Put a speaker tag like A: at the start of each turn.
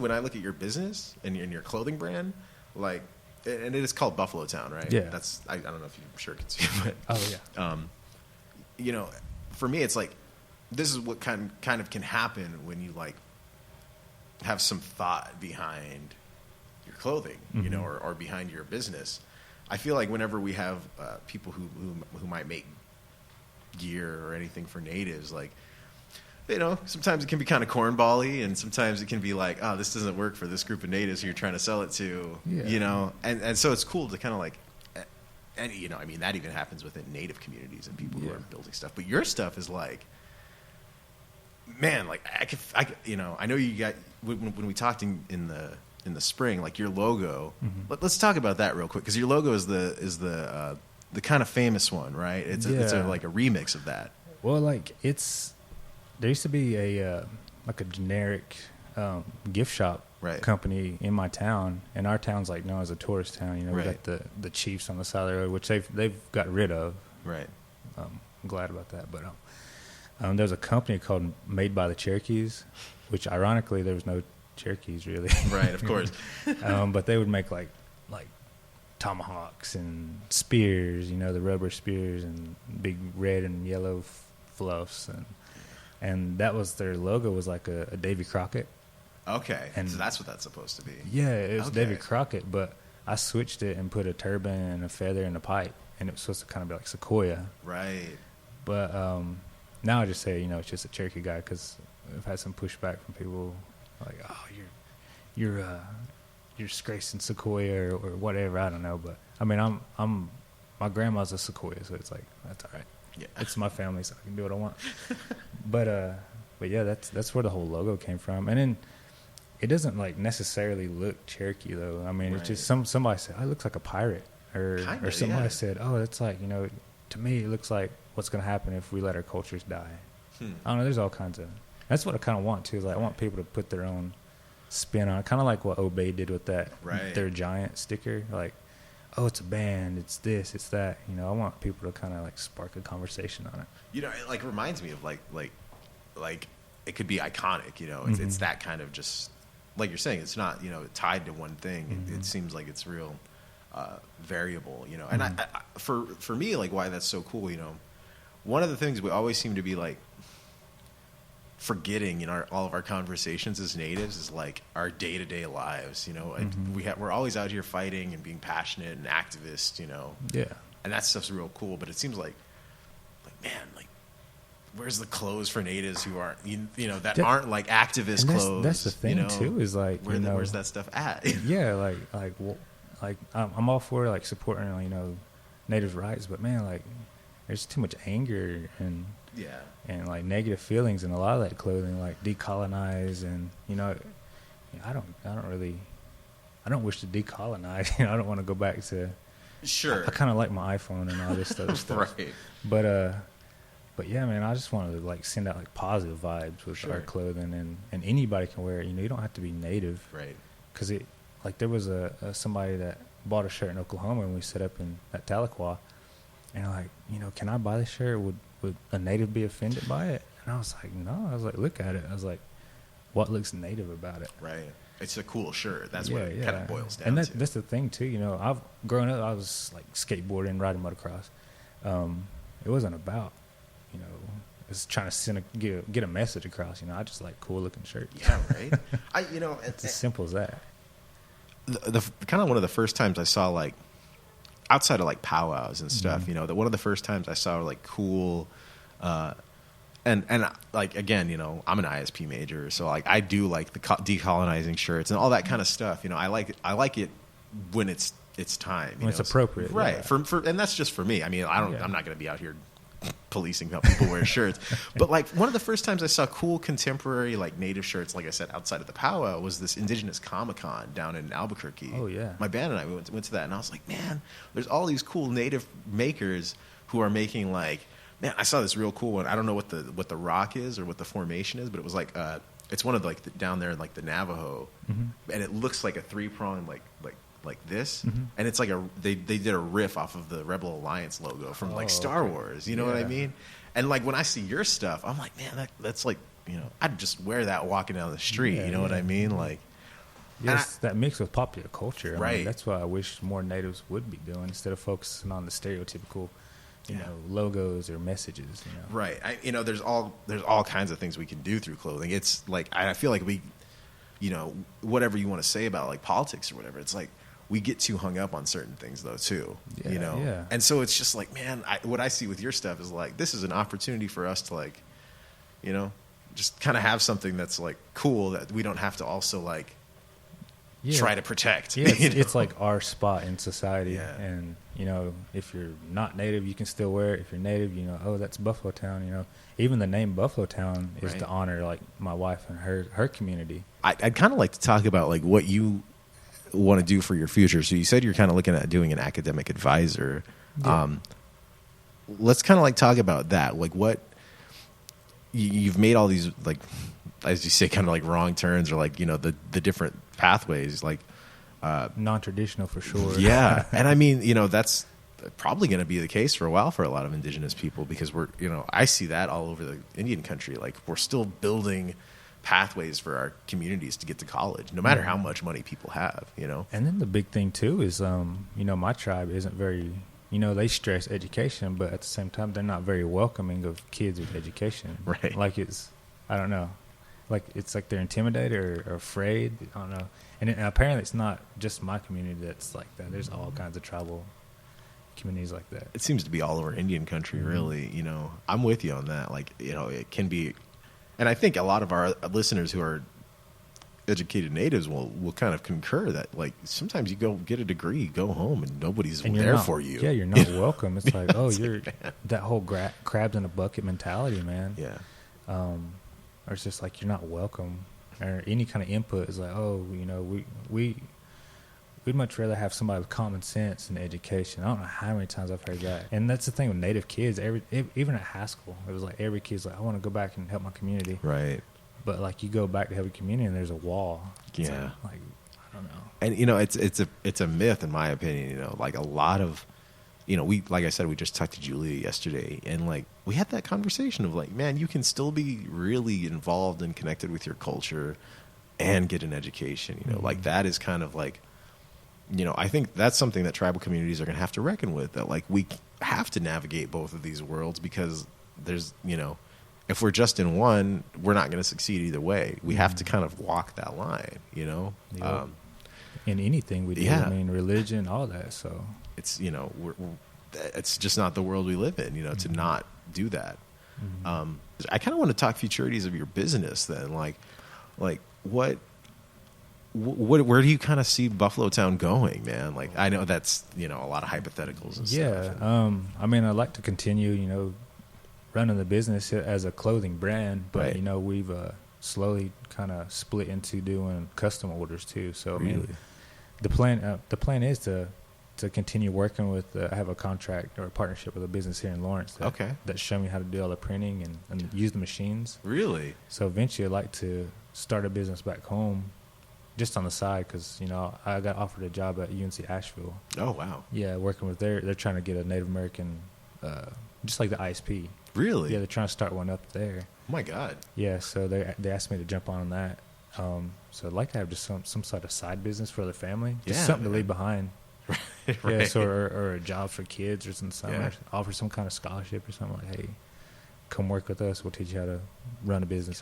A: when I look at your business and your clothing brand, like, and it is called Buffalotown, right?
B: Yeah.
A: That's I don't know if you sure can see, but
B: Oh yeah.
A: You know, for me, it's like this is what kind of can happen when you like have some thought behind your clothing, you know, or behind your business. I feel like whenever we have people who might make gear or anything for natives, like, you know, sometimes it can be kind of cornball-y, and sometimes it can be like, oh, this doesn't work for this group of natives who you're trying to sell it to, you know, and so it's cool to kind of like, and you know, I mean, that even happens within native communities and people who are building stuff. But your stuff is like, man, like I could, you know, I know you got when we talked in the spring, like your logo. Let's talk about that real quick, because your logo is the kind of famous one, right? It's like a remix of that.
B: Well, like there used to be a like a generic gift shop company in my town, and our town's like known as a tourist town. You know, we got the Chiefs on the side of the road, which they've got rid of. Right. I'm glad about that. But there's a company called Made by the Cherokees, which ironically there was no Cherokees really. Right, of course. But they would make like tomahawks and spears, you know, the rubber spears and big red and yellow fluffs, and that was their logo, was like a Davy Crockett. Okay, and so that's what that's supposed to be. Yeah, it was Davy Crockett, but I switched it and put a turban and a feather and a pipe, and it was supposed to kind of be like Sequoia. Right. But now I just say, you know, it's just a Cherokee guy, because I've had some pushback from people like, oh, you're disgracing Sequoia or whatever. I don't know, but I mean, I'm my grandma's a Sequoia, so it's like, that's all right. Yeah, it's my family, so I can do what I want. but yeah, that's where the whole logo came from. And then it doesn't like necessarily look Cherokee though. I mean, it's just somebody said, oh, it looks like a pirate, or somebody said, oh, it's like, you know, to me it looks like what's going to happen if we let our cultures die. I don't know. There's all kinds of. That's what I kind of want too. Is like I want people to put their own spin on it, kind of like what Obey did with that They're Giant sticker. Like, oh, it's a band, it's this, it's that. You know, I want people to kind of like spark a conversation on it. You know, it like reminds me of like it could be iconic. You know, it's that kind of, just like you're saying, it's not, you know, tied to one thing. It seems like it's real variable. You know, and I for me, like why that's so cool. You know, one of the things we always seem to be like forgetting in all of our conversations as natives is like our day-to-day lives, you know. We're always out here fighting and being passionate and activists, you know. Yeah. And that stuff's real cool, but it seems like man, like where's the clothes for natives who aren't, you know, that aren't like activist clothes? That's the thing, you know, too, is like, where's that stuff at? Yeah, like I'm all for like supporting, you know, natives' rights, but man, like there's too much anger and like negative feelings in a lot of that clothing, like decolonize, and you know, I don't wish to decolonize. You know, I don't want to go back to. Sure. I kind of like my iPhone and all this stuff. Right. But yeah, man, I just want to like send out like positive vibes with our clothing, and anybody can wear it. You know, you don't have to be native. Right. Because like there was somebody that bought a shirt in Oklahoma when we set up at Tahlequah, and I'm like, you know, can I buy this shirt? Would a native be offended by it? And I was like, no. I was like, look at it. I was like, what looks native about it? Right. It's a cool shirt. That's what it kind of boils down to. And that's the thing too. You know, growing up, I was like skateboarding, riding motocross. It wasn't about, you know, it's trying to get a message across. You know, I just like cool looking shirts. Yeah, right. You know, it's as simple as that. The kind of one of the first times I saw, like, outside of like powwows and stuff, you know, that one of the first times I saw like cool, and like, again, you know, I'm an ISP major, so like I do like the decolonizing shirts and all that kind of stuff. You know, I like it when it's time, when it's appropriate, right? Yeah. For and that's just for me. I mean, I'm not going to be out here policing how people wear shirts, but like one of the first times I saw cool contemporary like native shirts, like I said, outside of the powwow, was this Indigenous Comic-Con down in Albuquerque. Oh yeah, my band and I went to that, and I was like, man, there's all these cool native makers who are making like, man, I saw this real cool one. I don't know what the rock is or what the formation is, but it was like it's one of like down there in like the Navajo, and it looks like a 3-prong like this, and it's like they did a riff off of the Rebel Alliance logo from like Star Wars, you know what I mean? And like when I see your stuff, I'm like, man, that's like, you know, I'd just wear that walking down the street, you know what I mean? Like
C: Yes, that mix with popular culture.
B: Right.
C: I mean, that's what I wish more natives would be doing instead of focusing on the stereotypical, logos or messages.
B: Right. There's all kinds of things we can do through clothing. It's like I feel like we, whatever you want to say about like politics or whatever, it's like we get too hung up on certain things though too.
C: Yeah.
B: And so it's just like, man, what I see with your stuff is like this is an opportunity for us to like, just kind of have something that's like cool that we don't have to also like try to protect.
C: Yeah, it's like our spot in society.
B: Yeah.
C: And, if you're not native, you can still wear it. If you're native, oh, that's Buffalotown, Even the name Buffalotown is to honor like my wife and her community.
B: I'd kind of like to talk about like what you want to do for your future. So you said you're kind of looking at doing an academic advisor.
C: Yeah.
B: Let's kind of like talk about that. Like what you've made all these, like, as you say, kind of like wrong turns or like, the different pathways, like,
C: non-traditional for sure.
B: Yeah. And I mean, that's probably going to be the case for a while for a lot of indigenous people because we're, I see that all over the Indian country. Like we're still building pathways for our communities to get to college, no matter how much money people have,
C: And then the big thing too is, my tribe isn't very, they stress education, but at the same time, they're not very welcoming of kids with education.
B: Right.
C: Like I don't know. Like it's like they're intimidated or afraid. I don't know. And apparently it's not just my community that's like that. There's all kinds of tribal communities like that.
B: It seems to be all over Indian country, really. I'm with you on that. Like, it can be, and I think a lot of our listeners who are educated natives will kind of concur that like sometimes you go get a degrry, go home, and nobody's there for you.
C: Yeah, you're not welcome. It's like, you're that whole crabs in a bucket mentality, man.
B: Yeah.
C: Or it's just like you're not welcome, or any kind of input is like, we'd much rather have somebody with common sense and education. I don't know how many times I've heard that. And that's the thing with Native kids. Even at high school, it was like every kid's like, I want to go back and help my community.
B: Right.
C: But like you go back to help your community and there's a wall. It's
B: yeah.
C: Like I don't know.
B: And it's a myth in my opinion. Like a lot of, we, like I said, we just talked to Julia yesterday, and like we had that conversation of like, man, you can still be really involved and connected with your culture and get an education. Like that is kind of like, I think that's something that tribal communities are going to have to reckon with. That like we have to navigate both of these worlds because there's, if we're just in one, we're not going to succeed either way. We have to kind of walk that line,
C: Yep. In anything we do,
B: yeah.
C: I mean, religion, all that. So
B: it's it's just not the world we live in, to not do that.
C: Mm-hmm.
B: I kind of want to talk futurities of your business then, like what where do you kind of see Buffalotown going, man? Like I know that's a lot of hypotheticals and stuff.
C: Yeah, I mean, I'd like to continue, running the business as a clothing brand, but
B: right.
C: We've slowly kind of split into doing custom orders too. So I mean, the plan is to continue working with. I have a contract or a partnership with a business here in Lawrence that show me how to do all the printing and use the machines.
B: Really?
C: So eventually, I'd like to start a business back home, just on the side, because I got offered a job at UNC Asheville.
B: Oh wow!
C: Yeah, working with they're trying to get a Native American, just like the ISP.
B: Really?
C: Yeah, they're trying to start one up there.
B: Oh my God!
C: Yeah, so they asked me to jump on that. So I'd like to have just some sort of side business for the family, just something to leave behind.
B: Right.
C: Yeah, so or a job for kids or something.
B: Yeah.
C: Offer some kind of scholarship or something like, hey, come work with us. We'll teach you how to run a business